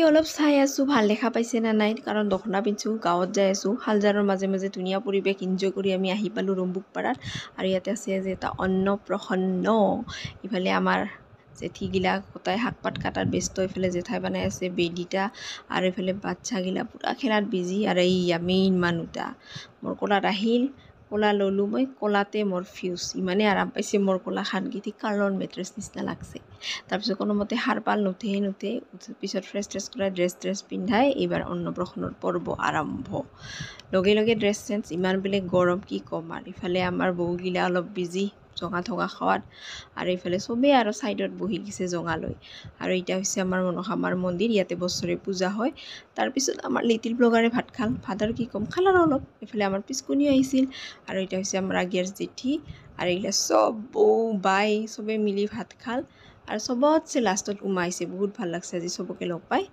অলপ চাই আছোঁ ভাল দেখা পাইছে না নাই কাৰণ দখনা পিন্ধছোঁ গাঁৱত যাই আছোঁ হালজাৰৰ মাজে মাজে ধুনীয়া পৰিৱেশ এনজয় কৰি আমি আহি পালোঁ ৰম্বুকপাৰাত আৰু ইয়াতে আছে যে এটা অন্নপ্ৰসন্ন ইফালে আমাৰ জেঠীগিলা গোটাই শাক পাত কাটাত ব্যস্ত ইফালে জেঠাই বনাই আছে বেদিতা আৰু ইফালে বাচ্চাগিলা পুৰা খেলাত বিজি আৰু এই মেইন মানুহটা মোৰ কোলাত আহিল কোলা ল'লোঁ মই কোলাতে মোৰ ফিউজ ইমানেই আৰাম পাইছে মোৰ কোলাখান ঠিক কাৰ্লন মেট্ৰেছ নিচিনা লাগছে তাৰপিছত কোনোমতে সাৰ পাল নুঠে পিছত ফ্ৰেছ কৰাই ড্ৰেছ পিন্ধাই এইবাৰ অন্নপ্ৰসন্নৰ পৰ্ব আৰম্ভ লগে লগে ড্ৰেছ চেঞ্জ ইমান বেলেগ গৰম কি ক'ম আৰু ইফালে আমাৰ বৌগিলা অলপ বিজি জঙা থঙা খোৱাত আৰু ইফালে চবেই আৰু ছাইডত বহি গৈছে জঙালৈ আৰু এতিয়া হৈছে আমাৰ মনসামাৰ মন্দিৰ ইয়াতে বছৰে পূজা হয় তাৰপিছত আমাৰ লিটিল ব্লগাৰে ভাত খাল ভাত আৰু কি ক'ম খাল আৰু অলপ ইফালে আমাৰ পিছকনীও আহিছিল আৰু এতিয়া হৈছে আমাৰ আগিয়াৰ জেঠী আৰু এইগিলা চব বৌ বাই চবে মিলি ভাত খাল আৰু চবতছে লাষ্টত উমাইছে বহুত ভাল লাগছে আজি চবকে লগ পাই